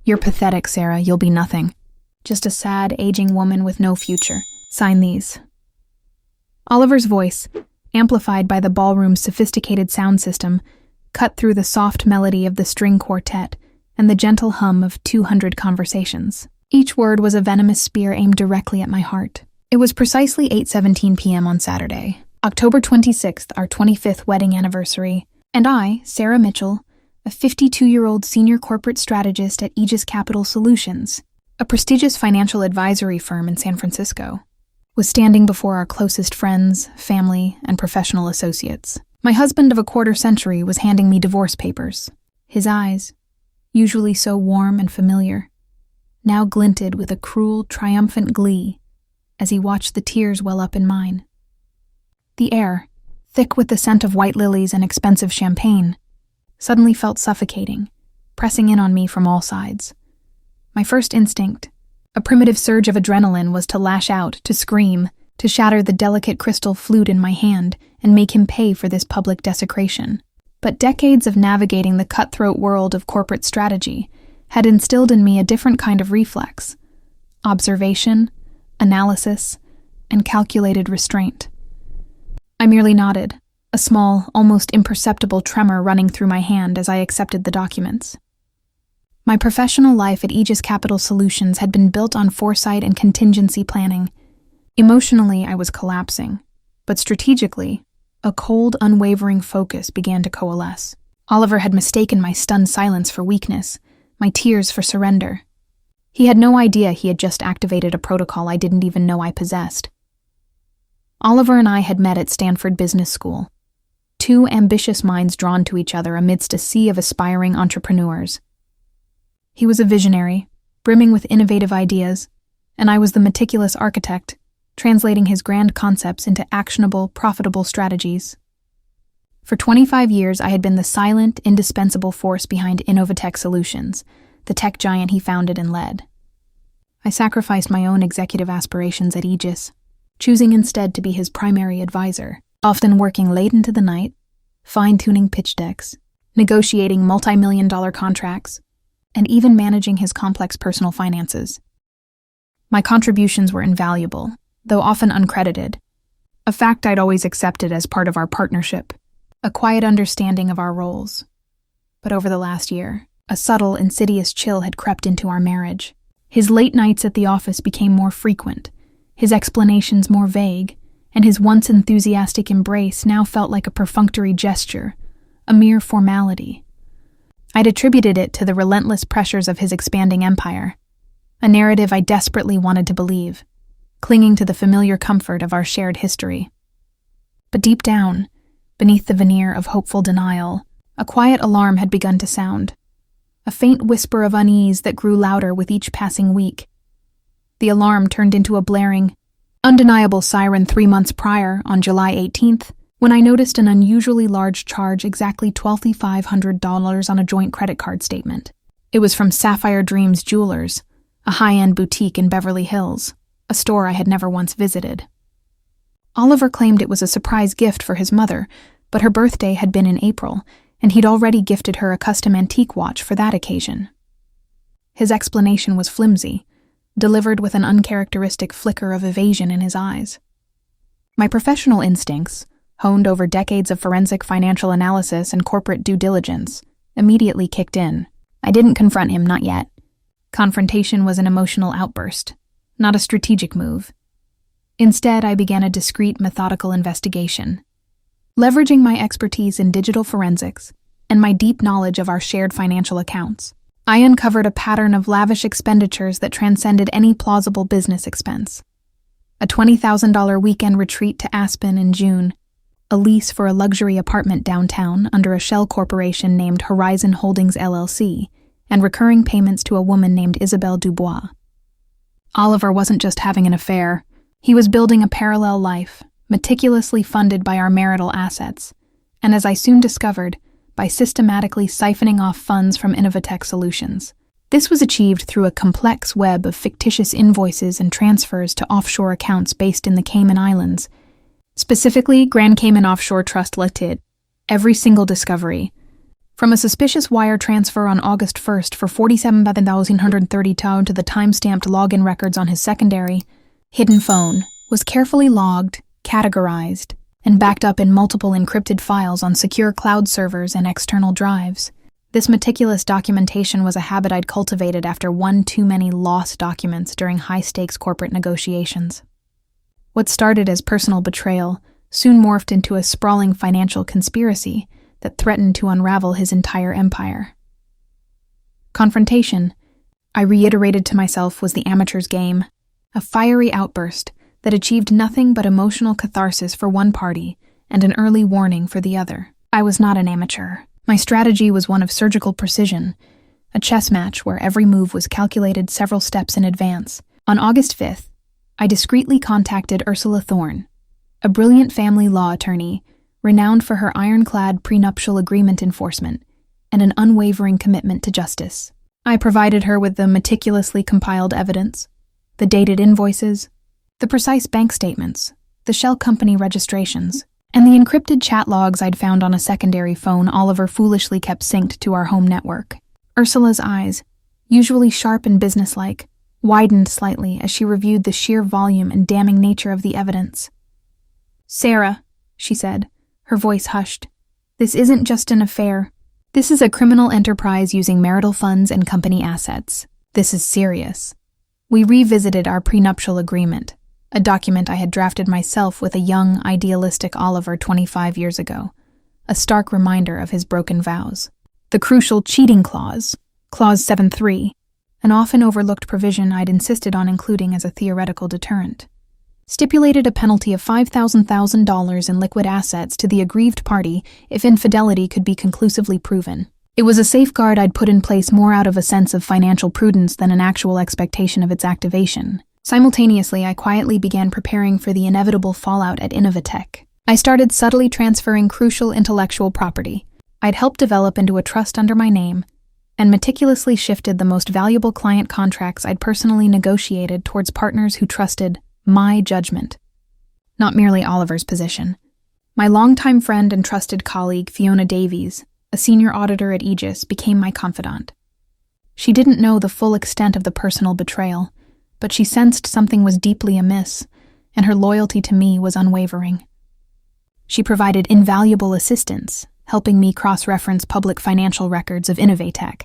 You're pathetic, Sarah. You'll be nothing. Just a sad, aging woman with no future. Sign these. Oliver's voice, amplified by the ballroom's sophisticated sound system, cut through the soft melody of the string quartet and the gentle hum of 200 conversations. Each word was a venomous spear aimed directly at my heart. It was precisely 8:17 p.m. on Saturday, October 26th, our 25th wedding anniversary, and I, Sarah Mitchell, a 52-year-old senior corporate strategist at Aegis Capital Solutions, a prestigious financial advisory firm in San Francisco, was standing before our closest friends, family, and professional associates. My husband of a quarter century was handing me divorce papers. His eyes, usually so warm and familiar, now glinted with a cruel, triumphant glee as he watched the tears well up in mine. The air, thick with the scent of white lilies and expensive champagne, suddenly felt suffocating, pressing in on me from all sides. My first instinct, a primitive surge of adrenaline, was to lash out, to scream, to shatter the delicate crystal flute in my hand and make him pay for this public desecration. But decades of navigating the cutthroat world of corporate strategy had instilled in me a different kind of reflex: observation, analysis, and calculated restraint. I merely nodded, a small, almost imperceptible tremor running through my hand as I accepted the documents. My professional life at Aegis Capital Solutions had been built on foresight and contingency planning. Emotionally, I was collapsing, but strategically, a cold, unwavering focus began to coalesce. Oliver had mistaken my stunned silence for weakness, my tears for surrender. He had no idea he had just activated a protocol I didn't even know I possessed. Oliver and I had met at Stanford Business School, two ambitious minds drawn to each other amidst a sea of aspiring entrepreneurs. He was a visionary, brimming with innovative ideas, and I was the meticulous architect, translating his grand concepts into actionable, profitable strategies. For 25 years, I had been the silent, indispensable force behind Innovatech Solutions, the tech giant he founded and led. I sacrificed my own executive aspirations at Aegis, choosing instead to be his primary advisor, often working late into the night, fine-tuning pitch decks, negotiating multi-million-dollar contracts, and even managing his complex personal finances. My contributions were invaluable, though often uncredited, a fact I'd always accepted as part of our partnership, a quiet understanding of our roles. But over the last year, a subtle, insidious chill had crept into our marriage. His late nights at the office became more frequent, his explanations more vague, and his once enthusiastic embrace now felt like a perfunctory gesture, a mere formality. I'd attributed it to the relentless pressures of his expanding empire, a narrative I desperately wanted to believe, clinging to the familiar comfort of our shared history. But deep down, beneath the veneer of hopeful denial, a quiet alarm had begun to sound, a faint whisper of unease that grew louder with each passing week. The alarm turned into a blaring, undeniable siren 3 months prior, on July 18th, when I noticed an unusually large charge, exactly $2,500 on a joint credit card statement. It was from Sapphire Dreams Jewelers, a high-end boutique in Beverly Hills, a store I had never once visited. Oliver claimed it was a surprise gift for his mother, but her birthday had been in April, and he'd already gifted her a custom antique watch for that occasion. His explanation was flimsy, delivered with an uncharacteristic flicker of evasion in his eyes. My professional instincts, honed over decades of forensic financial analysis and corporate due diligence, immediately kicked in. I didn't confront him, not yet. Confrontation was an emotional outburst, not a strategic move. Instead, I began a discreet, methodical investigation. Leveraging my expertise in digital forensics and my deep knowledge of our shared financial accounts, I uncovered a pattern of lavish expenditures that transcended any plausible business expense. A $20,000 weekend retreat to Aspen in June, a lease for a luxury apartment downtown under a shell corporation named Horizon Holdings LLC, and recurring payments to a woman named Isabelle Dubois. Oliver wasn't just having an affair. He was building a parallel life, meticulously funded by our marital assets, and as I soon discovered, by systematically siphoning off funds from Innovatech Solutions. This was achieved through a complex web of fictitious invoices and transfers to offshore accounts based in the Cayman Islands, specifically Grand Cayman Offshore Trust Limited. Every single discovery, From a suspicious wire transfer on August 1st for $47,130 to the time-stamped login records on his secondary, hidden phone, was carefully logged, categorized, and backed up in multiple encrypted files on secure cloud servers and external drives. This meticulous documentation was a habit I'd cultivated after one too many lost documents during high-stakes corporate negotiations. What started as personal betrayal soon morphed into a sprawling financial conspiracy that threatened to unravel his entire empire. Confrontation, I reiterated to myself, was the amateur's game, a fiery outburst that achieved nothing but emotional catharsis for one party and an early warning for the other. I was not an amateur. My strategy was one of surgical precision, a chess match where every move was calculated several steps in advance. On August 5th, I discreetly contacted Ursula Thorne, a brilliant family law attorney renowned for her ironclad prenuptial agreement enforcement and an unwavering commitment to justice. I provided her with the meticulously compiled evidence, the dated invoices, the precise bank statements, the shell company registrations, and the encrypted chat logs I'd found on a secondary phone Oliver foolishly kept synced to our home network. Ursula's eyes, usually sharp and businesslike, widened slightly as she reviewed the sheer volume and damning nature of the evidence. "Sarah," she said, her voice hushed, "this isn't just an affair. This is a criminal enterprise using marital funds and company assets. This is serious." We revisited our prenuptial agreement, a document I had drafted myself with a young, idealistic Oliver 25 years ago, a stark reminder of his broken vows. The crucial cheating clause, Clause 7.3, an often overlooked provision I'd insisted on including as a theoretical deterrent, stipulated a penalty of $5,000 in liquid assets to the aggrieved party if infidelity could be conclusively proven. It was a safeguard I'd put in place more out of a sense of financial prudence than an actual expectation of its activation. Simultaneously, I quietly began preparing for the inevitable fallout at Innovatech. I started subtly transferring crucial intellectual property I'd helped develop into a trust under my name, and meticulously shifted the most valuable client contracts I'd personally negotiated towards partners who trusted my judgment, not merely Oliver's position. My longtime friend and trusted colleague, Fiona Davies, a senior auditor at Aegis, became my confidant. She didn't know the full extent of the personal betrayal, but she sensed something was deeply amiss, and her loyalty to me was unwavering. She provided invaluable assistance, helping me cross-reference public financial records of Innovatech,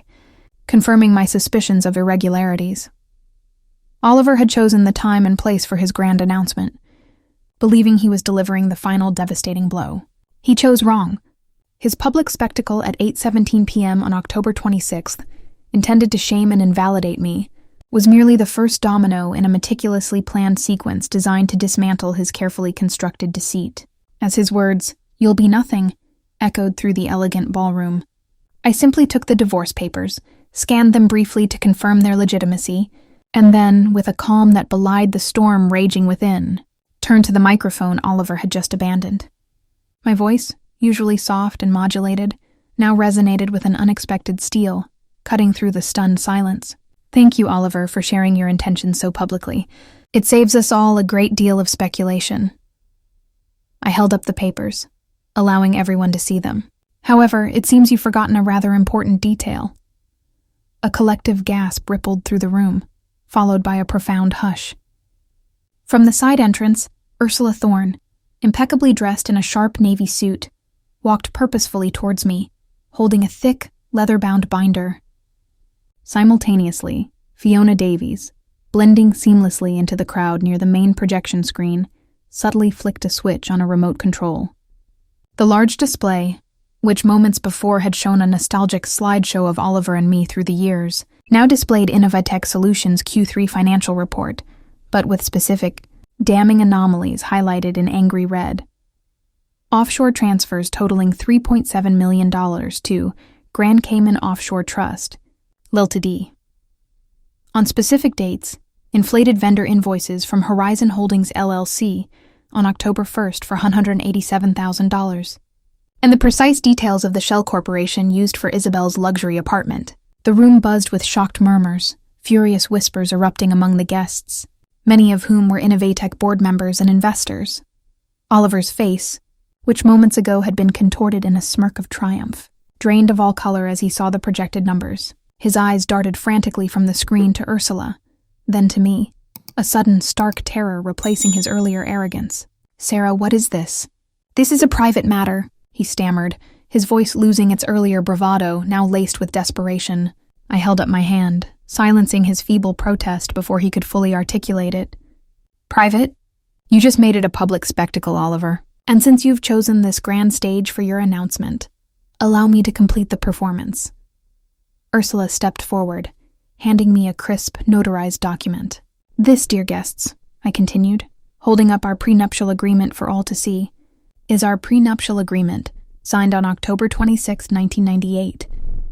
confirming my suspicions of irregularities. Oliver had chosen the time and place for his grand announcement, believing he was delivering the final devastating blow. He chose wrong. His public spectacle at 8:17 p.m. on October 26th, intended to shame and invalidate me, was merely the first domino in a meticulously planned sequence designed to dismantle his carefully constructed deceit. As his words, "You'll be nothing," echoed through the elegant ballroom, I simply took the divorce papers, scanned them briefly to confirm their legitimacy, and then, with a calm that belied the storm raging within, turned to the microphone Oliver had just abandoned. My voice, usually soft and modulated, now resonated with an unexpected steel, cutting through the stunned silence. "Thank you, Oliver, for sharing your intentions so publicly. It saves us all a great deal of speculation." I held up the papers, allowing everyone to see them. "However, it seems you've forgotten a rather important detail." A collective gasp rippled through the room, followed by a profound hush. From the side entrance, Ursula Thorne, impeccably dressed in a sharp navy suit, walked purposefully towards me, holding a thick, leather-bound binder. Simultaneously, Fiona Davies, blending seamlessly into the crowd near the main projection screen, subtly flicked a switch on a remote control. The large display, which moments before had shown a nostalgic slideshow of Oliver and me through the years, now displayed Innovatech Solutions' Q3 financial report, but with specific, damning anomalies highlighted in angry red. Offshore transfers totaling $3.7 million to Grand Cayman Offshore Trust, Ltd. On specific dates, inflated vendor invoices from Horizon Holdings LLC on October 1st for $187,000. And the precise details of the shell corporation used for Isabel's luxury apartment. The room buzzed with shocked murmurs, furious whispers erupting among the guests, many of whom were Innovatech board members and investors. Oliver's face, which moments ago had been contorted in a smirk of triumph, drained of all color as he saw the projected numbers. His eyes darted frantically from the screen to Ursula, then to me, a sudden stark terror replacing his earlier arrogance. "Sarah, what is this?" "This is a private matter," he stammered, his voice losing its earlier bravado, now laced with desperation. I held up my hand, silencing his feeble protest before he could fully articulate it. "Private? You just made it a public spectacle, Oliver. And since you've chosen this grand stage for your announcement, allow me to complete the performance." Ursula stepped forward, handing me a crisp, notarized document. "This, dear guests," I continued, holding up our prenuptial agreement for all to see, "is our prenuptial agreement, signed on October 26, 1998,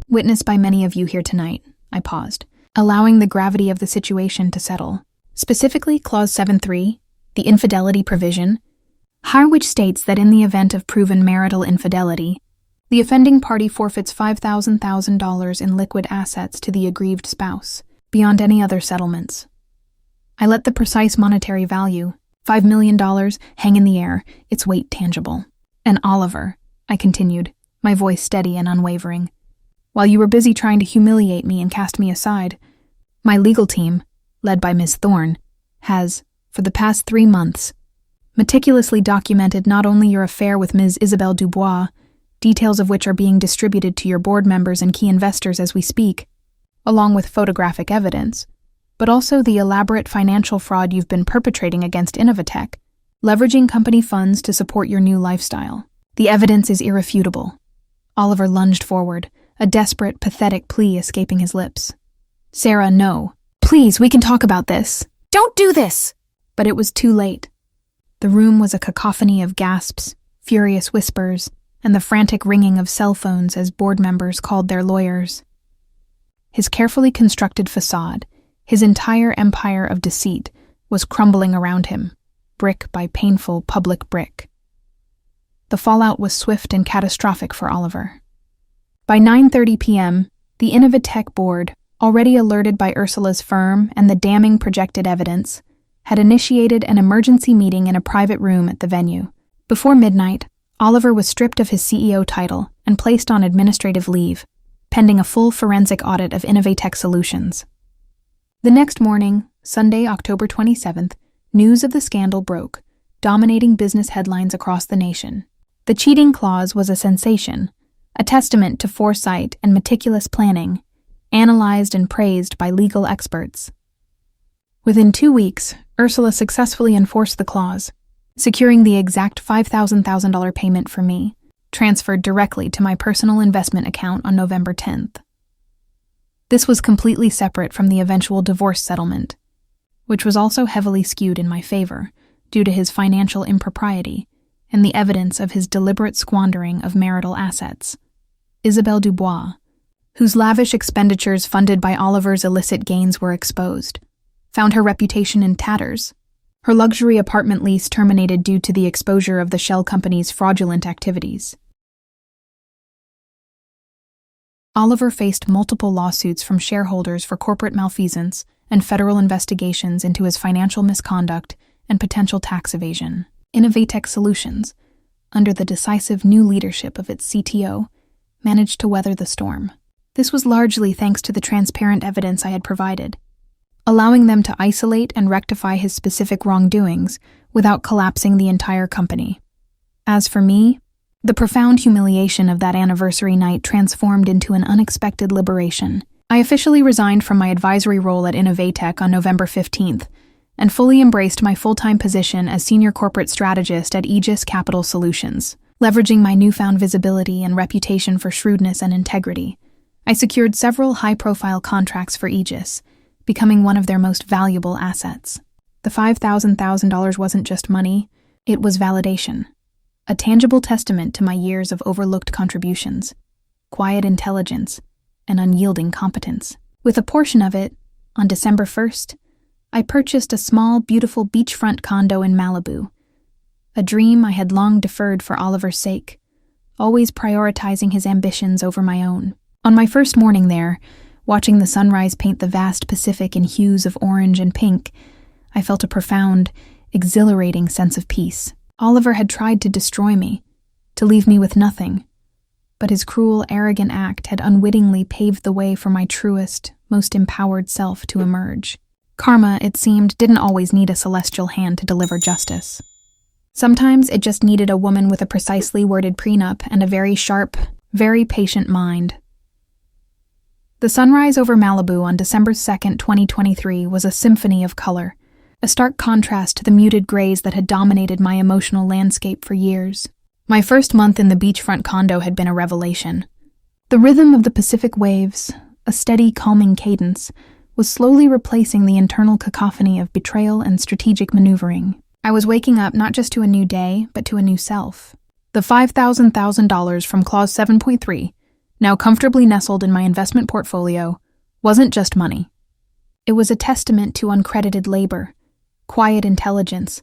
witnessed by many of you here tonight." I paused, allowing the gravity of the situation to settle. Specifically, Clause 7.3, the infidelity provision, which states that in the event of proven marital infidelity, the offending party forfeits $5,000 in liquid assets to the aggrieved spouse, beyond any other settlements. I let the precise monetary value, $5 million, hang in the air, its weight tangible. "And Oliver," I continued, my voice steady and unwavering, "while you were busy trying to humiliate me and cast me aside, my legal team, led by Miss Thorne, has, for the past 3 months, meticulously documented not only your affair with Ms. Isabelle Dubois, details of which are being distributed to your board members and key investors as we speak, along with photographic evidence, but also the elaborate financial fraud you've been perpetrating against Innovatech, leveraging company funds to support your new lifestyle. The evidence is irrefutable." Oliver lunged forward, a desperate, pathetic plea escaping his lips. "Sarah, no. Please, we can talk about this." "Don't do this!" But it was too late. The room was a cacophony of gasps, furious whispers, and the frantic ringing of cell phones as board members called their lawyers. His carefully constructed facade, his entire empire of deceit, was crumbling around him, brick by painful public brick. The fallout was swift and catastrophic for Oliver. By 9:30 p.m., the Innovatech board, already alerted by Ursula's firm and the damning projected evidence, had initiated an emergency meeting in a private room at the venue. Before midnight, Oliver was stripped of his CEO title and placed on administrative leave, pending a full forensic audit of Innovatech Solutions. The next morning, Sunday, October 27th, news of the scandal broke, dominating business headlines across the nation. The cheating clause was a sensation, a testament to foresight and meticulous planning, analyzed and praised by legal experts. Within 2 weeks, Ursula successfully enforced the clause, securing the exact $5,000 payment for me, transferred directly to my personal investment account on November 10th. This was completely separate from the eventual divorce settlement, which was also heavily skewed in my favor due to his financial impropriety and the evidence of his deliberate squandering of marital assets. Isabelle Dubois, whose lavish expenditures funded by Oliver's illicit gains were exposed, found her reputation in tatters. Her luxury apartment lease terminated due to the exposure of the shell company's fraudulent activities. Oliver faced multiple lawsuits from shareholders for corporate malfeasance and federal investigations into his financial misconduct and potential tax evasion. Innovatech Solutions, under the decisive new leadership of its CTO, managed to weather the storm. This was largely thanks to the transparent evidence I had provided, allowing them to isolate and rectify his specific wrongdoings without collapsing the entire company. As for me, the profound humiliation of that anniversary night transformed into an unexpected liberation. I officially resigned from my advisory role at Innovatech on November 15th and fully embraced my full-time position as senior corporate strategist at Aegis Capital Solutions. Leveraging my newfound visibility and reputation for shrewdness and integrity, I secured several high-profile contracts for Aegis, becoming one of their most valuable assets. The $5,000 wasn't just money, it was validation, a tangible testament to my years of overlooked contributions, quiet intelligence, and unyielding competence. With a portion of it, on December 1st, I purchased a small, beautiful beachfront condo in Malibu, a dream I had long deferred for Oliver's sake, always prioritizing his ambitions over my own. On my first morning there, watching the sunrise paint the vast Pacific in hues of orange and pink, I felt a profound, exhilarating sense of peace. Oliver had tried to destroy me, to leave me with nothing. but his cruel, arrogant act had unwittingly paved the way for my truest, most empowered self to emerge. Karma, it seemed, didn't always need a celestial hand to deliver justice. Sometimes it just needed a woman with a precisely worded prenup and a very sharp, very patient mind. The sunrise over Malibu on December 2nd, 2023 was a symphony of color, a stark contrast to the muted grays that had dominated my emotional landscape for years. My first month in the beachfront condo had been a revelation. The rhythm of the Pacific waves, a steady, calming cadence, was slowly replacing the internal cacophony of betrayal and strategic maneuvering. I was waking up not just to a new day, but to a new self. The $5,000 from Clause 7.3, now comfortably nestled in my investment portfolio, wasn't just money. It was a testament to uncredited labor, quiet intelligence,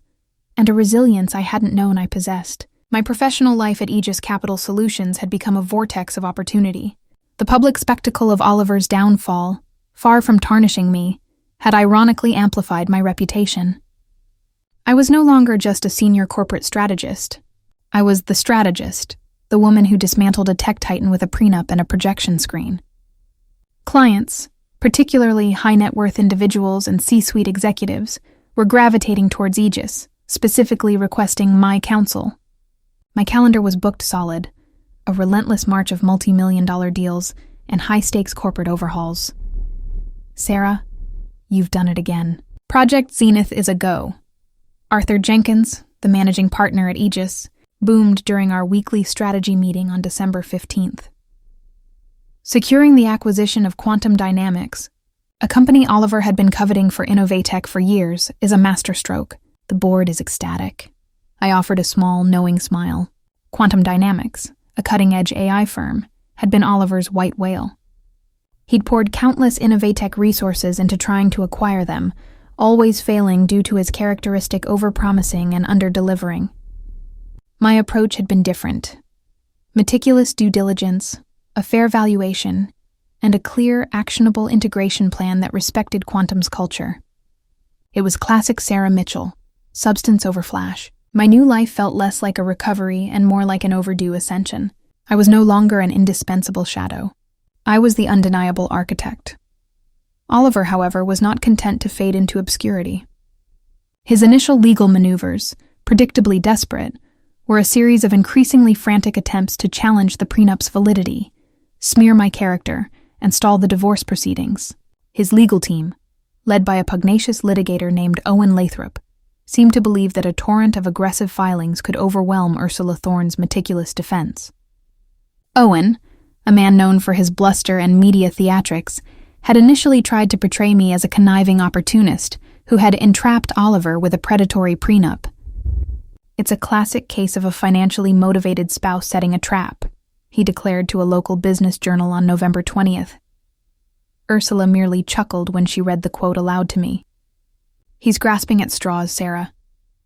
and a resilience I hadn't known I possessed. My professional life at Aegis Capital Solutions had become a vortex of opportunity. The public spectacle of Oliver's downfall, far from tarnishing me, had ironically amplified my reputation. I was no longer just a senior corporate strategist. I was the strategist, the woman who dismantled a tech titan with a prenup and a projection screen. Clients, particularly high-net-worth individuals and C-suite executives, were gravitating towards Aegis, specifically requesting my counsel. My calendar was booked solid, a relentless march of multi-million-dollar deals and high-stakes corporate overhauls. Sarah, you've done it again. Project Zenith is a go. Arthur Jenkins, the managing partner at Aegis, boomed during our weekly strategy meeting on December 15th. Securing the acquisition of Quantum Dynamics, a company Oliver had been coveting for Innovatech for years, is a masterstroke. The board is ecstatic. I offered a small, knowing smile. Quantum Dynamics, a cutting-edge AI firm, had been Oliver's white whale. He'd poured countless Innovatech resources into trying to acquire them, always failing due to his characteristic overpromising and under-delivering. My approach had been different. Meticulous due diligence, a fair valuation, and a clear, actionable integration plan that respected Quantum's culture. It was classic Sarah Mitchell, substance over flash. My new life felt less like a recovery and more like an overdue ascension. I was no longer an indispensable shadow. I was the undeniable architect. Oliver, however, was not content to fade into obscurity. His initial legal maneuvers, predictably desperate, were a series of increasingly frantic attempts to challenge the prenup's validity, smear my character, and stall the divorce proceedings. His legal team, led by a pugnacious litigator named Owen Lathrop, seemed to believe that a torrent of aggressive filings could overwhelm Ursula Thorne's meticulous defense. Owen, a man known for his bluster and media theatrics, had initially tried to portray me as a conniving opportunist who had entrapped Oliver with a predatory prenup. "It's a classic case of a financially motivated spouse setting a trap," he declared to a local business journal on November 20th. Ursula merely chuckled when she read the quote aloud to me. "He's grasping at straws, Sarah.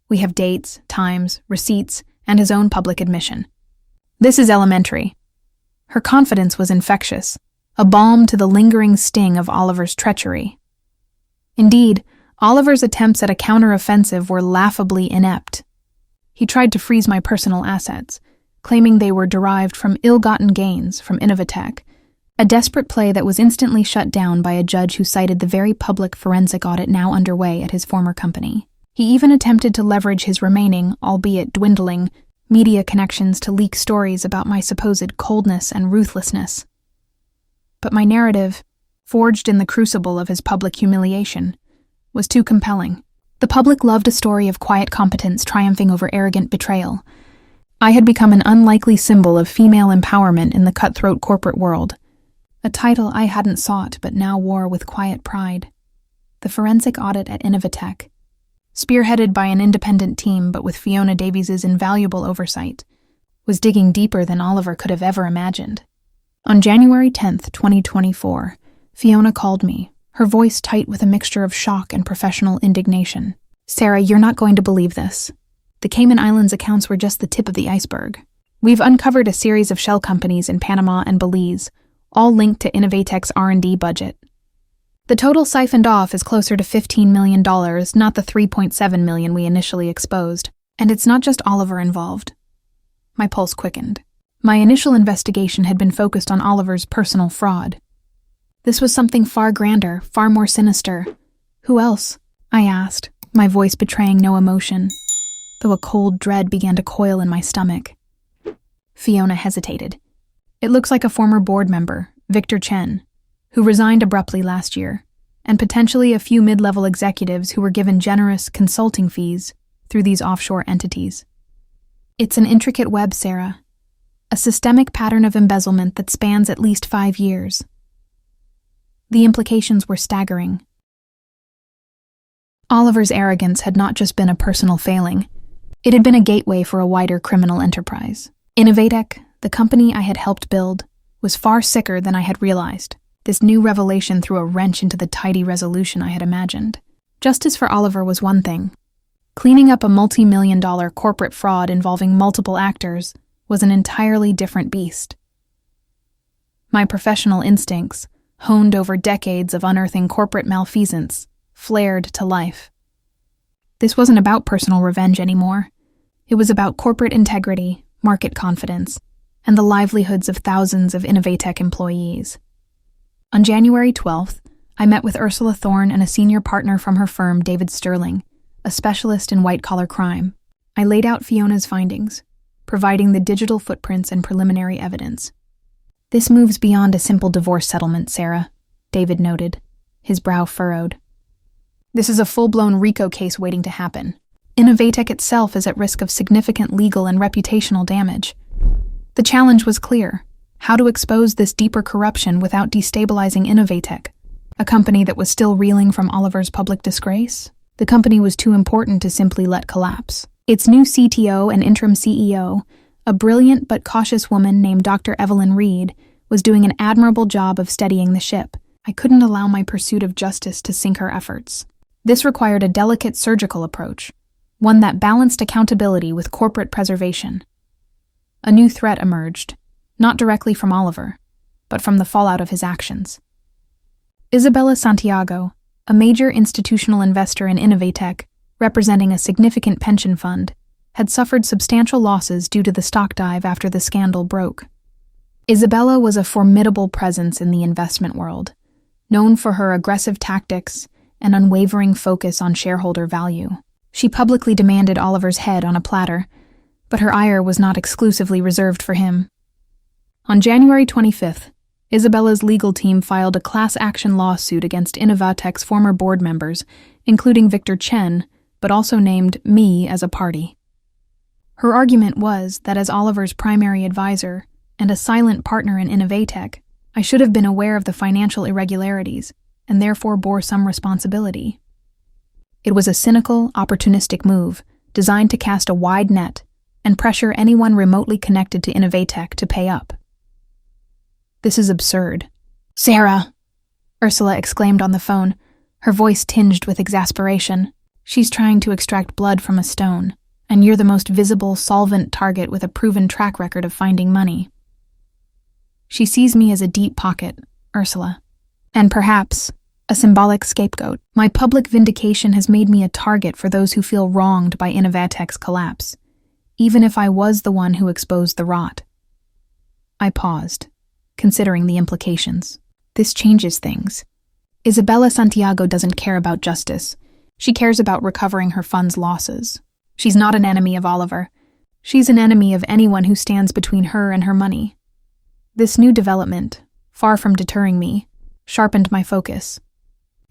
We have dates, times, receipts, and his own public admission. This is elementary." Her confidence was infectious, a balm to the lingering sting of Oliver's treachery. Indeed, Oliver's attempts at a counter-offensive were laughably inept. He tried to freeze my personal assets, claiming they were derived from ill-gotten gains from Innovatech, a desperate play that was instantly shut down by a judge who cited the very public forensic audit now underway at his former company. He even attempted to leverage his remaining, albeit dwindling, media connections to leak stories about my supposed coldness and ruthlessness. But my narrative, forged in the crucible of his public humiliation, was too compelling. The public loved a story of quiet competence triumphing over arrogant betrayal. I had become an unlikely symbol of female empowerment in the cutthroat corporate world, a title I hadn't sought but now wore with quiet pride. The forensic audit at Innovatech, spearheaded by an independent team but with Fiona Davies's invaluable oversight, was digging deeper than Oliver could have ever imagined. On January 10th, 2024, Fiona called me, her voice tight with a mixture of shock and professional indignation. "Sarah, you're not going to believe this. The Cayman Islands accounts were just the tip of the iceberg. We've uncovered a series of shell companies in Panama and Belize, all linked to Innovatech's R&D budget. The total siphoned off is closer to $15 million, not the $3.7 million we initially exposed. And it's not just Oliver involved." My pulse quickened. My initial investigation had been focused on Oliver's personal fraud. This was something far grander, far more sinister. Who else? I asked, my voice betraying no emotion, though a cold dread began to coil in my stomach. Fiona hesitated. It looks like a former board member, Victor Chen, who resigned abruptly last year, and potentially a few mid-level executives who were given generous consulting fees through these offshore entities. It's an intricate web, Sarah. A systemic pattern of embezzlement that spans at least 5 years. The implications were staggering. Oliver's arrogance had not just been a personal failing. It had been a gateway for a wider criminal enterprise. Innovatech, the company I had helped build, was far sicker than I had realized. This new revelation threw a wrench into the tidy resolution I had imagined. Justice for Oliver was one thing. Cleaning up a multi-million-dollar corporate fraud involving multiple actors was an entirely different beast. My professional instincts, honed over decades of unearthing corporate malfeasance, flared to life. This wasn't about personal revenge anymore. It was about corporate integrity, market confidence, and the livelihoods of thousands of Innovatech employees. On January 12th, I met with Ursula Thorne and a senior partner from her firm, David Sterling, a specialist in white-collar crime. I laid out Fiona's findings, providing the digital footprints and preliminary evidence. This moves beyond a simple divorce settlement, Sarah, David noted, his brow furrowed. This is a full-blown RICO case waiting to happen. Innovatech itself is at risk of significant legal and reputational damage. The challenge was clear: how to expose this deeper corruption without destabilizing Innovatech, a company that was still reeling from Oliver's public disgrace. The company was too important to simply let collapse. Its new CTO and interim CEO, a brilliant but cautious woman named Dr. Evelyn Reed, was doing an admirable job of steadying the ship. I couldn't allow my pursuit of justice to sink her efforts. This required a delicate surgical approach, one that balanced accountability with corporate preservation. A new threat emerged, not directly from Oliver, but from the fallout of his actions. Isabella Santiago, a major institutional investor in Innovatech, representing a significant pension fund, had suffered substantial losses due to the stock dive after the scandal broke. Isabella was a formidable presence in the investment world, known for her aggressive tactics and unwavering focus on shareholder value. She publicly demanded Oliver's head on a platter, but her ire was not exclusively reserved for him. On January 25th, Isabella's legal team filed a class action lawsuit against Innovatech's former board members, including Victor Chen, but also named me as a party. Her argument was that as Oliver's primary advisor and a silent partner in Innovatech, I should have been aware of the financial irregularities and therefore bore some responsibility. It was a cynical, opportunistic move designed to cast a wide net and pressure anyone remotely connected to Innovatech to pay up. This is absurd. Sarah, Ursula exclaimed on the phone, her voice tinged with exasperation. She's trying to extract blood from a stone, and you're the most visible, solvent target with a proven track record of finding money. She sees me as a deep pocket, Ursula, and perhaps a symbolic scapegoat. My public vindication has made me a target for those who feel wronged by Innovatech's collapse, even if I was the one who exposed the rot. I paused, considering the implications. This changes things. Isabella Santiago doesn't care about justice. She cares about recovering her fund's losses. She's not an enemy of Oliver. She's an enemy of anyone who stands between her and her money. This new development, far from deterring me, sharpened my focus.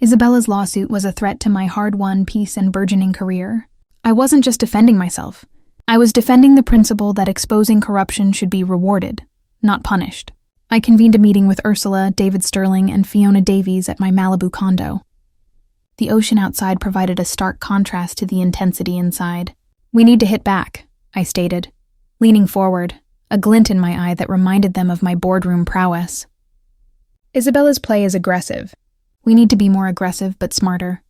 Isabella's lawsuit was a threat to my hard-won peace and burgeoning career. I wasn't just defending myself. I was defending the principle that exposing corruption should be rewarded, not punished. I convened a meeting with Ursula, David Sterling, and Fiona Davies at my Malibu condo. The ocean outside provided a stark contrast to the intensity inside. We need to hit back, I stated, leaning forward, a glint in my eye that reminded them of my boardroom prowess. Isabella's play is aggressive. We need to be more aggressive but smarter.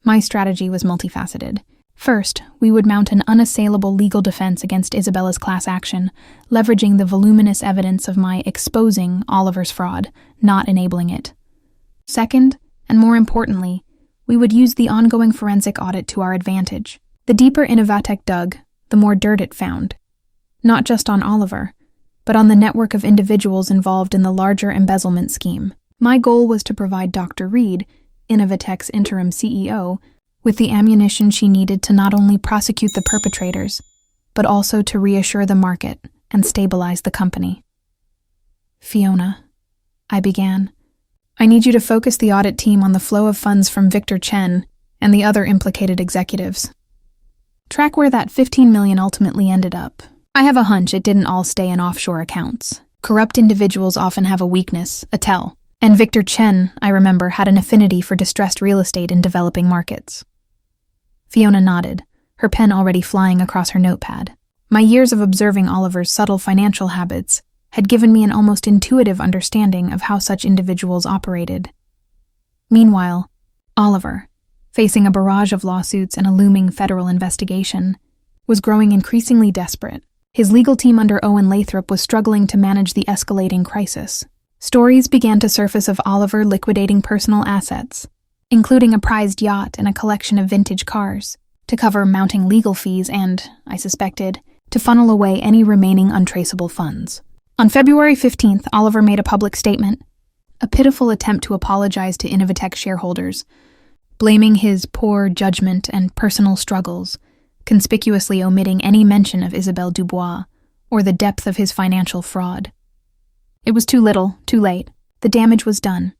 My strategy was multifaceted. First, we would mount an unassailable legal defense against Isabella's class action, leveraging the voluminous evidence of my exposing Oliver's fraud, not enabling it. Second, and more importantly, we would use the ongoing forensic audit to our advantage. The deeper Innovatech dug, the more dirt it found. Not just on Oliver, but on the network of individuals involved in the larger embezzlement scheme. My goal was to provide Dr. Reed, Innovatech's interim CEO, with the ammunition she needed to not only prosecute the perpetrators, but also to reassure the market and stabilize the company. Fiona, I began, I need you to focus the audit team on the flow of funds from Victor Chen and the other implicated executives. Track where that $15 million ultimately ended up. I have a hunch it didn't all stay in offshore accounts. Corrupt individuals often have a weakness, a tell. And Victor Chen, I remember, had an affinity for distressed real estate in developing markets. Fiona nodded, her pen already flying across her notepad. My years of observing Oliver's subtle financial habits had given me an almost intuitive understanding of how such individuals operated. Meanwhile, Oliver, facing a barrage of lawsuits and a looming federal investigation, was growing increasingly desperate. His legal team under Owen Lathrop was struggling to manage the escalating crisis. Stories began to surface of Oliver liquidating personal assets, including a prized yacht and a collection of vintage cars, to cover mounting legal fees and, I suspected, to funnel away any remaining untraceable funds. On February 15th, Oliver made a public statement, a pitiful attempt to apologize to Innovatech shareholders, blaming his poor judgment and personal struggles, conspicuously omitting any mention of Isabelle Dubois or the depth of his financial fraud. It was too little, too late. The damage was done,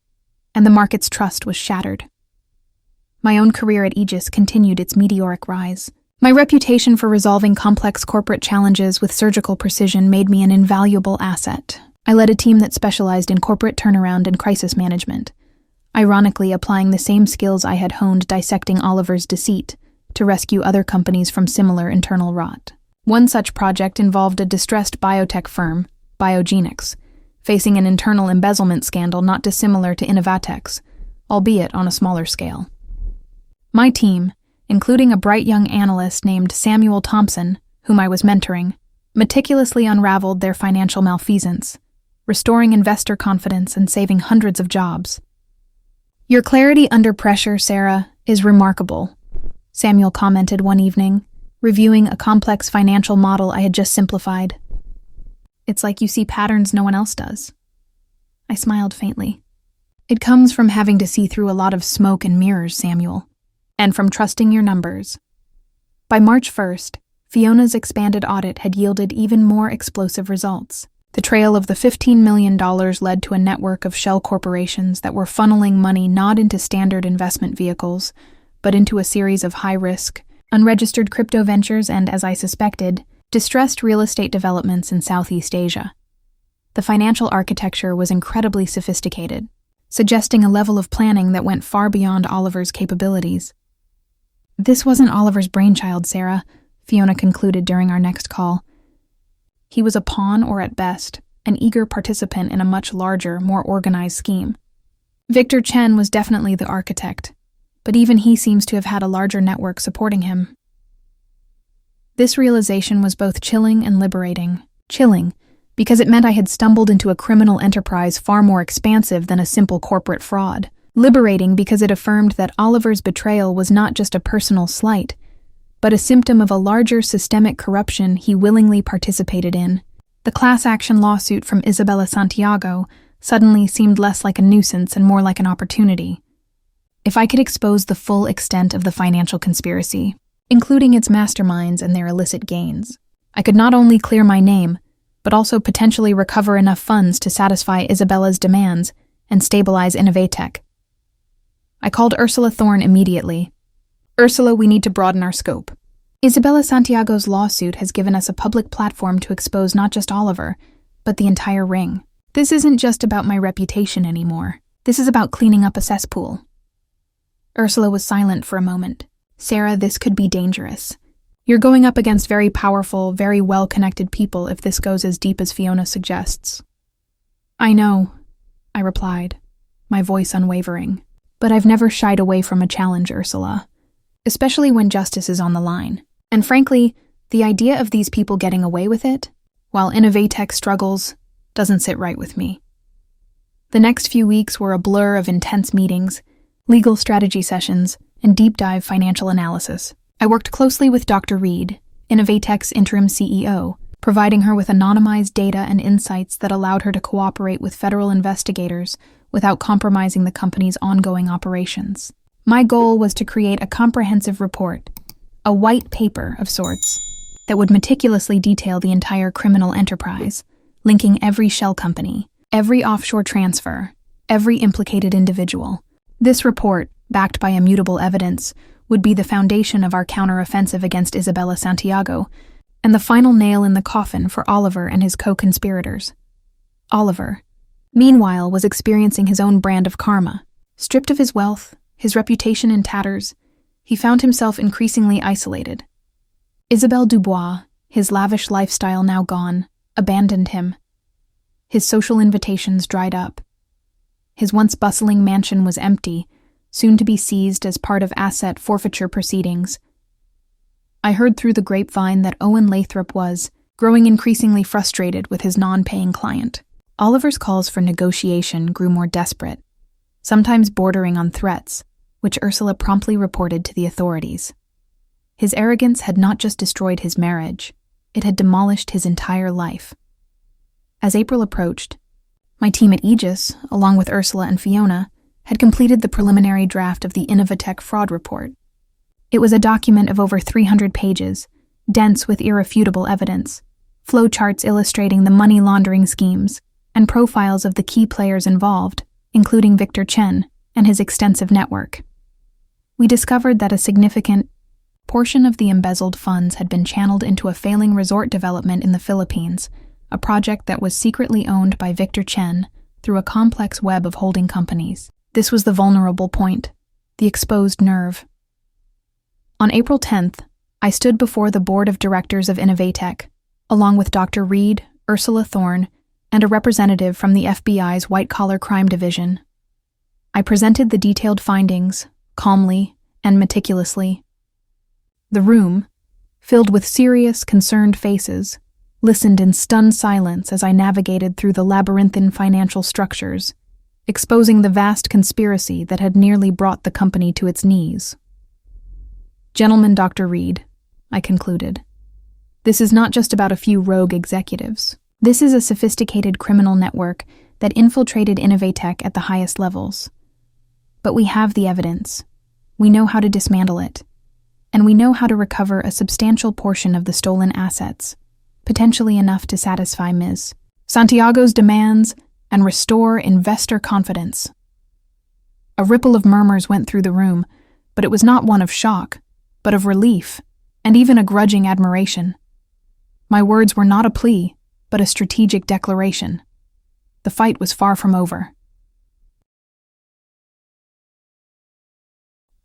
and the market's trust was shattered. My own career at Aegis continued its meteoric rise. My reputation for resolving complex corporate challenges with surgical precision made me an invaluable asset. I led a team that specialized in corporate turnaround and crisis management, ironically applying the same skills I had honed dissecting Oliver's deceit to rescue other companies from similar internal rot. One such project involved a distressed biotech firm, Biogenics, facing an internal embezzlement scandal not dissimilar to Innovatech's, albeit on a smaller scale. My team, including a bright young analyst named Samuel Thompson, whom I was mentoring, meticulously unraveled their financial malfeasance, restoring investor confidence and saving hundreds of jobs. Your clarity under pressure, Sarah, is remarkable, Samuel commented one evening, reviewing a complex financial model I had just simplified. It's like you see patterns no one else does. I smiled faintly. It comes from having to see through a lot of smoke and mirrors, Samuel, and from trusting your numbers. By March 1st, Fiona's expanded audit had yielded even more explosive results. The trail of the $15 million led to a network of shell corporations that were funneling money not into standard investment vehicles, but into a series of high-risk, unregistered crypto ventures and, as I suspected, distressed real estate developments in Southeast Asia. The financial architecture was incredibly sophisticated, suggesting a level of planning that went far beyond Oliver's capabilities. This wasn't Oliver's brainchild, Sarah, Fiona concluded during our next call. He was a pawn or, at best, an eager participant in a much larger, more organized scheme. Victor Chen was definitely the architect, but even he seems to have had a larger network supporting him. This realization was both chilling and liberating. Chilling, because it meant I had stumbled into a criminal enterprise far more expansive than a simple corporate fraud. Liberating because it affirmed that Oliver's betrayal was not just a personal slight, but a symptom of a larger systemic corruption he willingly participated in. The class action lawsuit from Isabella Santiago suddenly seemed less like a nuisance and more like an opportunity. If I could expose the full extent of the financial conspiracy, including its masterminds and their illicit gains, I could not only clear my name, but also potentially recover enough funds to satisfy Isabella's demands and stabilize Innovatech. I called Ursula Thorne immediately. Ursula, we need to broaden our scope. Isabella Santiago's lawsuit has given us a public platform to expose not just Oliver, but the entire ring. This isn't just about my reputation anymore. This is about cleaning up a cesspool. Ursula was silent for a moment. Sarah, this could be dangerous. You're going up against very powerful, very well-connected people if this goes as deep as Fiona suggests. I know, I replied, my voice unwavering. But I've never shied away from a challenge, Ursula, especially when justice is on the line. And frankly, the idea of these people getting away with it, while Innovatech struggles, doesn't sit right with me. The next few weeks were a blur of intense meetings, legal strategy sessions, and deep-dive financial analysis. I worked closely with Dr. Reed, Innovatech's interim CEO, providing her with anonymized data and insights that allowed her to cooperate with federal investigators without compromising the company's ongoing operations. My goal was to create a comprehensive report, a white paper of sorts, that would meticulously detail the entire criminal enterprise, linking every shell company, every offshore transfer, every implicated individual. This report, backed by immutable evidence, would be the foundation of our counteroffensive against Isabella Santiago, and the final nail in the coffin for Oliver and his co-conspirators. Oliver, meanwhile, was experiencing his own brand of karma. Stripped of his wealth, his reputation in tatters, he found himself increasingly isolated. Isabelle Dubois, his lavish lifestyle now gone, abandoned him. His social invitations dried up. His once bustling mansion was empty, soon to be seized as part of asset forfeiture proceedings. I heard through the grapevine that Owen Lathrop was growing increasingly frustrated with his non-paying client. Oliver's calls for negotiation grew more desperate, sometimes bordering on threats, which Ursula promptly reported to the authorities. His arrogance had not just destroyed his marriage, it had demolished his entire life. As April approached, my team at Aegis, along with Ursula and Fiona, had completed the preliminary draft of the Innovatech fraud report. It was a document of over 300 pages, dense with irrefutable evidence, flowcharts illustrating the money laundering schemes, and profiles of the key players involved, including Victor Chen and his extensive network. We discovered that a significant portion of the embezzled funds had been channeled into a failing resort development in the Philippines, a project that was secretly owned by Victor Chen through a complex web of holding companies. This was the vulnerable point, the exposed nerve. On April 10th, I stood before the board of directors of Innovatech, along with Dr. Reed, Ursula Thorne, and a representative from the FBI's white-collar crime division. I presented the detailed findings, calmly and meticulously. The room, filled with serious, concerned faces, listened in stunned silence as I navigated through the labyrinthine financial structures, exposing the vast conspiracy that had nearly brought the company to its knees. Gentleman Dr. Reed, I concluded, this is not just about a few rogue executives. This is a sophisticated criminal network that infiltrated Innovatech at the highest levels. But we have the evidence. We know how to dismantle it. And we know how to recover a substantial portion of the stolen assets, potentially enough to satisfy Ms. Santiago's demands and restore investor confidence. A ripple of murmurs went through the room, but it was not one of shock, but of relief, and even a grudging admiration. My words were not a plea, but a strategic declaration. The fight was far from over.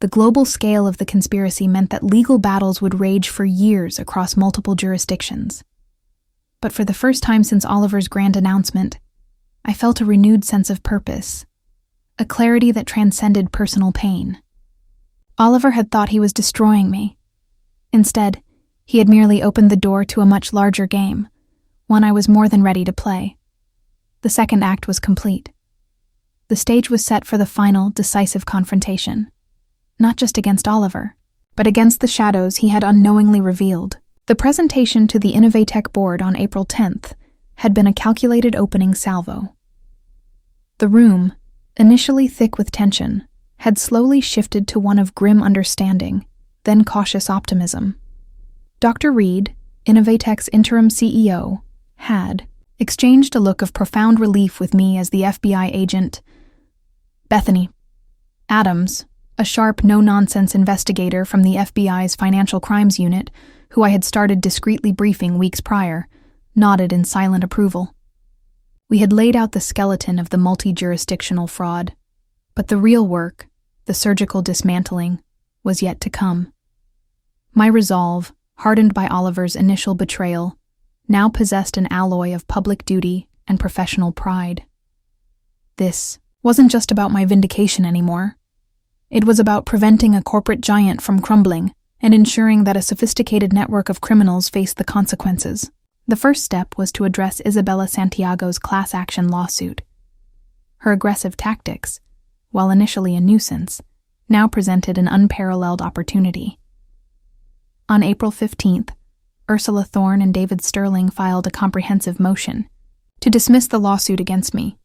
The global scale of the conspiracy meant that legal battles would rage for years across multiple jurisdictions. But for the first time since Oliver's grand announcement, I felt a renewed sense of purpose, a clarity that transcended personal pain. Oliver had thought he was destroying me. Instead, he had merely opened the door to a much larger game, one I was more than ready to play. The second act was complete. The stage was set for the final, decisive confrontation, not just against Oliver, but against the shadows he had unknowingly revealed. The presentation to the Innovatech board on April 10th had been a calculated opening salvo. The room, initially thick with tension, had slowly shifted to one of grim understanding, then cautious optimism. Dr. Reed, Innovatech's interim CEO, had exchanged a look of profound relief with me as the FBI agent. Bethany Adams, a sharp, no-nonsense investigator from the FBI's Financial Crimes Unit, who I had started discreetly briefing weeks prior, nodded in silent approval. We had laid out the skeleton of the multi-jurisdictional fraud, but the real work, the surgical dismantling, was yet to come. My resolve, hardened by Oliver's initial betrayal, now possessed an alloy of public duty and professional pride. This wasn't just about my vindication anymore. It was about preventing a corporate giant from crumbling and ensuring that a sophisticated network of criminals faced the consequences. The first step was to address Isabella Santiago's class action lawsuit. Her aggressive tactics, while initially a nuisance, now presented an unparalleled opportunity. On April 15th, Ursula Thorne and David Sterling filed a comprehensive motion to dismiss the lawsuit against me,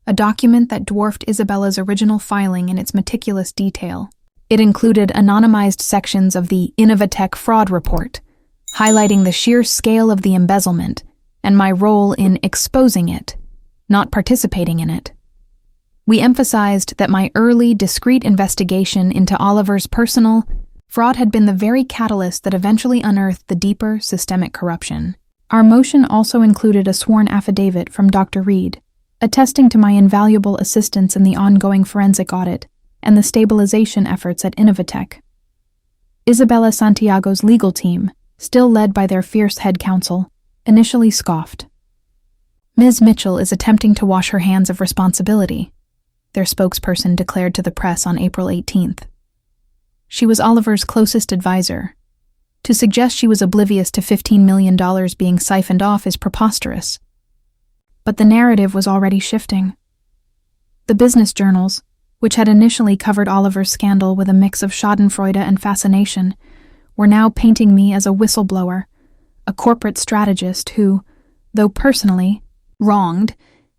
a document that dwarfed Isabella's original filing in its meticulous detail. It included anonymized sections of the Innovatech fraud report, highlighting the sheer scale of the embezzlement and my role in exposing it, not participating in it. We emphasized that my early, discreet investigation into Oliver's personal fraud had been the very catalyst that eventually unearthed the deeper, systemic corruption. Our motion also included a sworn affidavit from Dr. Reed, attesting to my invaluable assistance in the ongoing forensic audit and the stabilization efforts at Innovatech. Isabella Santiago's legal team, still led by their fierce head counsel, initially scoffed. Ms. Mitchell is attempting to wash her hands of responsibility, their spokesperson declared to the press on April 18th. She was Oliver's closest advisor. To suggest she was oblivious to $15 million being siphoned off is preposterous. But the narrative was already shifting. The business journals, which had initially covered Oliver's scandal with a mix of schadenfreude and fascination, were now painting me as a whistleblower, a corporate strategist who, though personally wronged,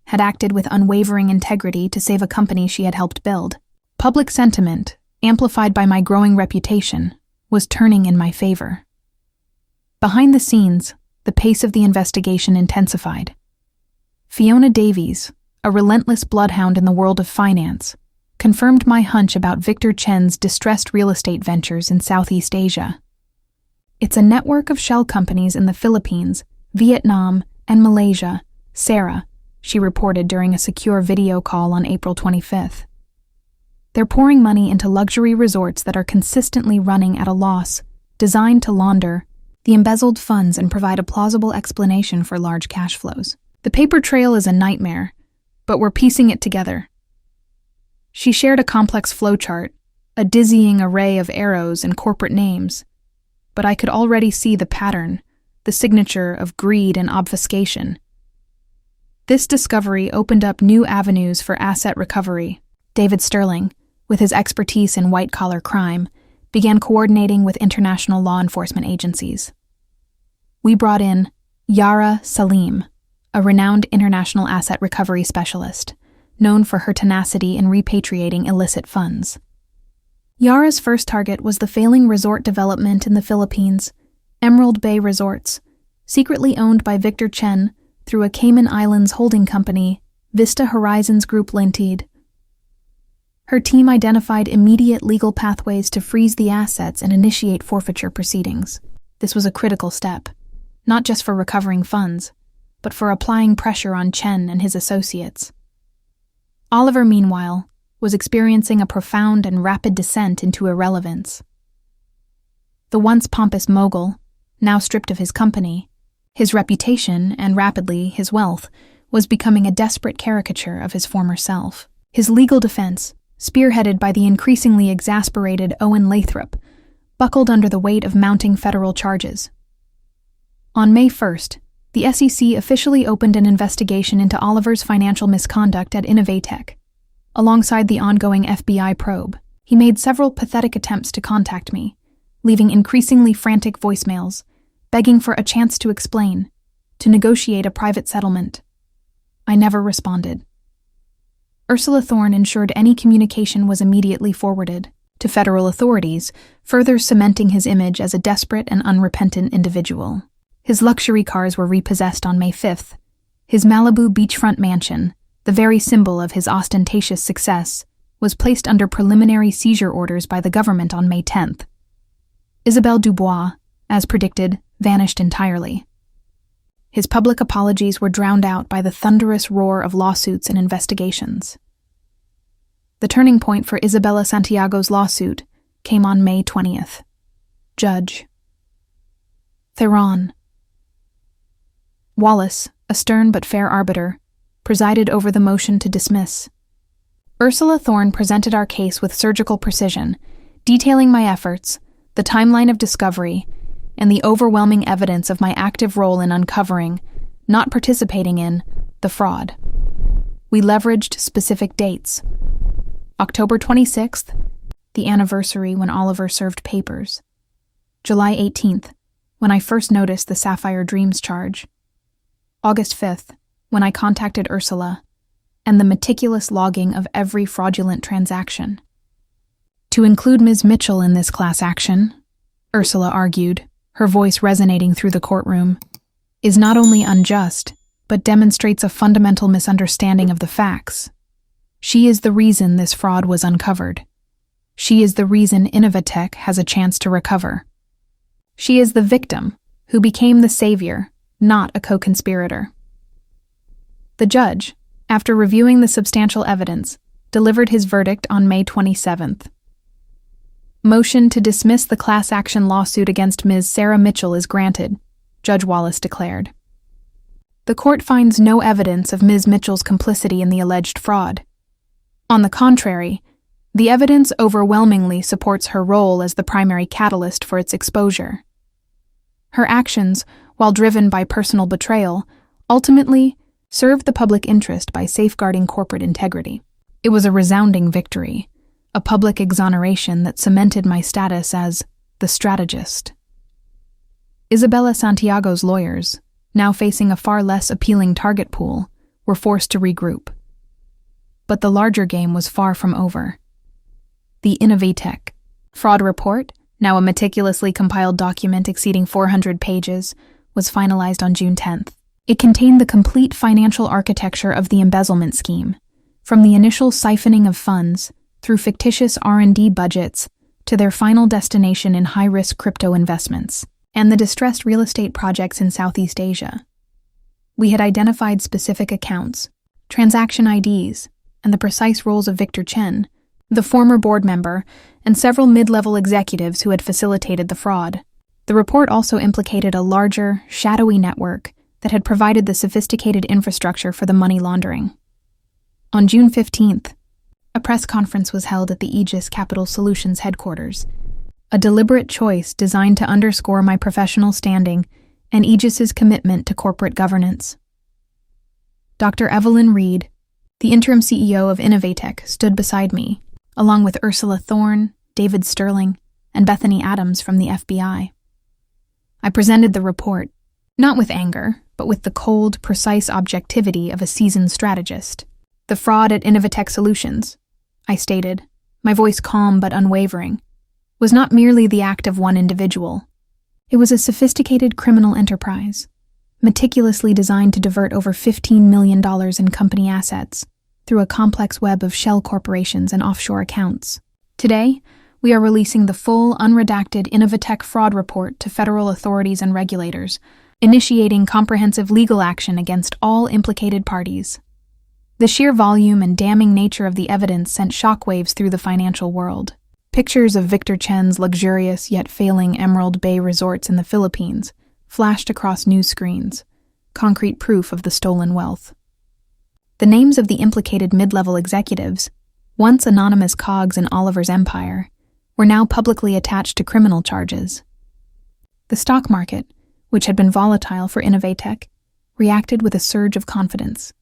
had acted with unwavering integrity to save a company she had helped build. Public sentiment, amplified by my growing reputation, was turning in my favor. Behind the scenes, the pace of the investigation intensified. Fiona Davies, a relentless bloodhound in the world of finance, confirmed my hunch about Victor Chen's distressed real estate ventures in Southeast Asia. It's a network of shell companies in the Philippines, Vietnam, and Malaysia, Sarah, she reported during a secure video call on April 25th. They're pouring money into luxury resorts that are consistently running at a loss, designed to launder the embezzled funds and provide a plausible explanation for large cash flows. The paper trail is a nightmare, but we're piecing it together. She shared a complex flowchart, a dizzying array of arrows and corporate names, but I could already see the pattern, the signature of greed and obfuscation. This discovery opened up new avenues for asset recovery. David Sterling, with his expertise in white-collar crime, began coordinating with international law enforcement agencies. We brought in Yara Salim, a renowned international asset recovery specialist, known for her tenacity in repatriating illicit funds. Yara's first target was the failing resort development in the Philippines, Emerald Bay Resorts, secretly owned by Victor Chen through a Cayman Islands holding company, Vista Horizons Group Limited. Her team identified immediate legal pathways to freeze the assets and initiate forfeiture proceedings. This was a critical step, not just for recovering funds, but for applying pressure on Chen and his associates. Oliver, meanwhile, was experiencing a profound and rapid descent into irrelevance. The once pompous mogul, now stripped of his company, his reputation, and rapidly his wealth, was becoming a desperate caricature of his former self. His legal defense, spearheaded by the increasingly exasperated Owen Lathrop, buckled under the weight of mounting federal charges. On May 1st, the SEC officially opened an investigation into Oliver's financial misconduct at Innovatech. Alongside the ongoing FBI probe, he made several pathetic attempts to contact me, leaving increasingly frantic voicemails, begging for a chance to explain, to negotiate a private settlement. I never responded. Ursula Thorne ensured any communication was immediately forwarded to federal authorities, further cementing his image as a desperate and unrepentant individual. His luxury cars were repossessed on May 5th. His Malibu beachfront mansion, the very symbol of his ostentatious success, was placed under preliminary seizure orders by the government on May 10th. Isabelle Dubois, as predicted, vanished entirely. His public apologies were drowned out by the thunderous roar of lawsuits and investigations. The turning point for Isabella Santiago's lawsuit came on May 20th. Judge Theron Wallace, a stern but fair arbiter, presided over the motion to dismiss. Ursula Thorne presented our case with surgical precision, detailing my efforts, the timeline of discovery, and the overwhelming evidence of my active role in uncovering, not participating in, the fraud. We leveraged specific dates. October 26th, the anniversary when Oliver served papers. July 18th, when I first noticed the Sapphire Dreams charge. August 5th, when I contacted Ursula, and the meticulous logging of every fraudulent transaction. To include Ms. Mitchell in this class action, Ursula argued, her voice resonating through the courtroom, is not only unjust, but demonstrates a fundamental misunderstanding of the facts. She is the reason this fraud was uncovered. She is the reason Innovatech has a chance to recover. She is the victim, who became the savior, not a co-conspirator. The judge, after reviewing the substantial evidence, delivered his verdict on May 27th. Motion to dismiss the class action lawsuit against Ms. Sarah Mitchell is granted, Judge Wallace declared. The court finds no evidence of Ms. Mitchell's complicity in the alleged fraud. On the contrary, the evidence overwhelmingly supports her role as the primary catalyst for its exposure. Her actions, while driven by personal betrayal, ultimately served the public interest by safeguarding corporate integrity. It was a resounding victory, a public exoneration that cemented my status as the strategist. Isabella Santiago's lawyers, now facing a far less appealing target pool, were forced to regroup. But the larger game was far from over. The Innovatech fraud report, now a meticulously compiled document exceeding 400 pages, was finalized on June 10th. It contained the complete financial architecture of the embezzlement scheme, from the initial siphoning of funds through fictitious R&D budgets to their final destination in high-risk crypto investments and the distressed real estate projects in Southeast Asia. We had identified specific accounts, transaction IDs, and the precise roles of Victor Chen, the former board member, and several mid-level executives who had facilitated the fraud. The report also implicated a larger, shadowy network that had provided the sophisticated infrastructure for the money laundering. On June 15th, a press conference was held at the Aegis Capital Solutions headquarters, a deliberate choice designed to underscore my professional standing and Aegis's commitment to corporate governance. Dr. Evelyn Reed, the interim CEO of Innovatech, stood beside me, along with Ursula Thorne, David Sterling, and Bethany Adams from the FBI. I presented the report, not with anger, but with the cold, precise objectivity of a seasoned strategist. The fraud at Innovatech Solutions, I stated, my voice calm but unwavering, was not merely the act of one individual. It was a sophisticated criminal enterprise, meticulously designed to divert over $15 million in company assets through a complex web of shell corporations and offshore accounts. Today, we are releasing the full, unredacted Innovatech fraud report to federal authorities and regulators, initiating comprehensive legal action against all implicated parties. The sheer volume and damning nature of the evidence sent shockwaves through the financial world. Pictures of Victor Chen's luxurious yet failing Emerald Bay resorts in the Philippines flashed across news screens, concrete proof of the stolen wealth. The names of the implicated mid-level executives, once anonymous cogs in Oliver's empire, were now publicly attached to criminal charges. The stock market, which had been volatile for Innovatech, reacted with a surge of confidence.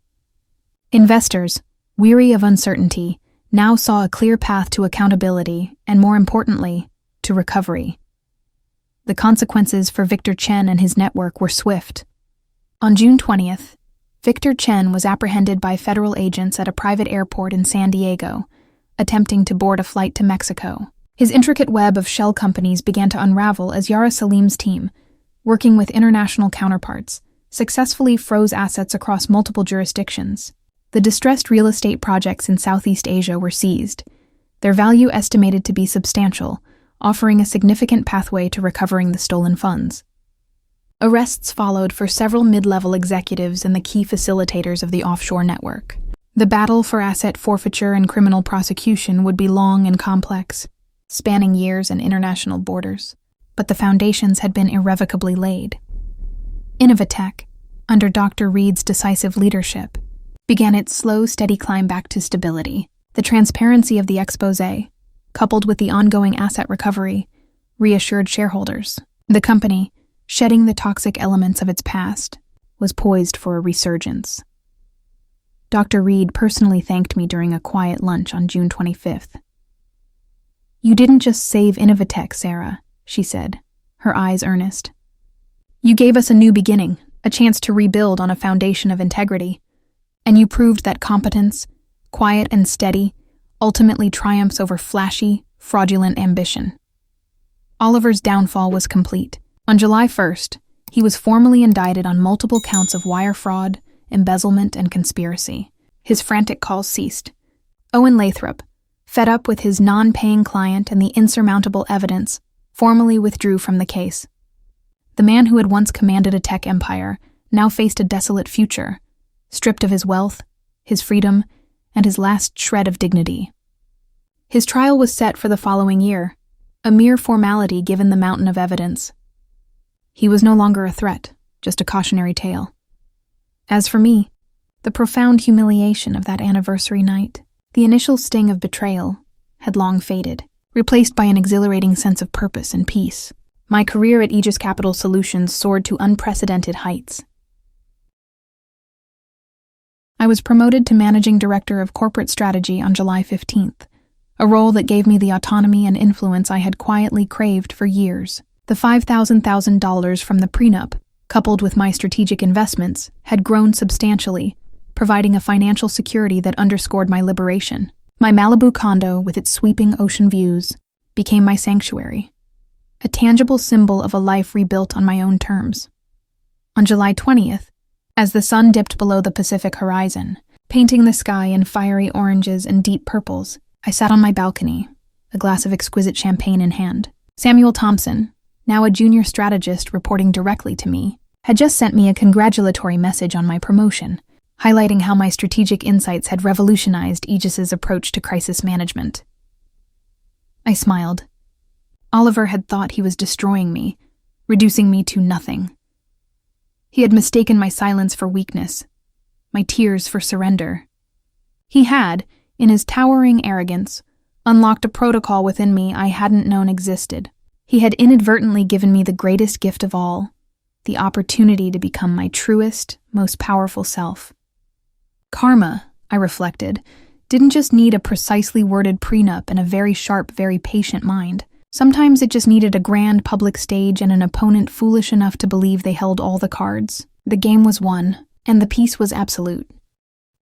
Investors, weary of uncertainty, now saw a clear path to accountability and, more importantly, to recovery. The consequences for Victor Chen and his network were swift. On June 20th, Victor Chen was apprehended by federal agents at a private airport in San Diego, attempting to board a flight to Mexico. His intricate web of shell companies began to unravel as Yara Salim's team, working with international counterparts, successfully froze assets across multiple jurisdictions. The distressed real estate projects in Southeast Asia were seized, their value estimated to be substantial, offering a significant pathway to recovering the stolen funds. Arrests followed for several mid-level executives and the key facilitators of the offshore network. The battle for asset forfeiture and criminal prosecution would be long and complex, spanning years and international borders, but the foundations had been irrevocably laid. Innovatech, under Dr. Reed's decisive leadership, began its slow, steady climb back to stability. The transparency of the exposé, coupled with the ongoing asset recovery, reassured shareholders. The company, shedding the toxic elements of its past, was poised for a resurgence. Dr. Reed personally thanked me during a quiet lunch on June 25th. "You didn't just save Innovatech, Sarah," she said, her eyes earnest. You gave us a new beginning, a chance to rebuild on a foundation of integrity. And you proved that competence, quiet and steady, ultimately triumphs over flashy, fraudulent ambition. Oliver's downfall was complete. On July 1st, he was formally indicted on multiple counts of wire fraud, embezzlement, and conspiracy. His frantic calls ceased. Owen Lathrop, fed up with his non-paying client and the insurmountable evidence, formally withdrew from the case. The man who had once commanded a tech empire now faced a desolate future, stripped of his wealth, his freedom, and his last shred of dignity. His trial was set for the following year, a mere formality given the mountain of evidence. He was no longer a threat, just a cautionary tale. As for me, the profound humiliation of that anniversary night, the initial sting of betrayal, had long faded, replaced by an exhilarating sense of purpose and peace. My career at Aegis Capital Solutions soared to unprecedented heights. I was promoted to Managing Director of Corporate Strategy on July 15th, a role that gave me the autonomy and influence I had quietly craved for years. The $5,000 from the Prenup, coupled with my strategic investments, had grown substantially, providing a financial security that underscored my liberation. My Malibu condo, with its sweeping ocean views, became my sanctuary, a tangible symbol of a life rebuilt on my own terms. On July 20th, as the sun dipped below the Pacific horizon, painting the sky in fiery oranges and deep purples, I sat on my balcony, a glass of exquisite champagne in hand. Samuel Thompson, now a junior strategist reporting directly to me, had just sent me a congratulatory message on my promotion, highlighting how my strategic insights had revolutionized Aegis's approach to crisis management. I smiled. Oliver had thought he was destroying me, reducing me to nothing. He had mistaken my silence for weakness, my tears for surrender. He had, in his towering arrogance, unlocked a protocol within me I hadn't known existed. He had inadvertently given me the greatest gift of all, the opportunity to become my truest, most powerful self. Karma, I reflected, didn't just need a precisely worded prenup and a very sharp, very patient mind. Sometimes it just needed a grand public stage and an opponent foolish enough to believe they held all the cards. The game was won, and the peace was absolute.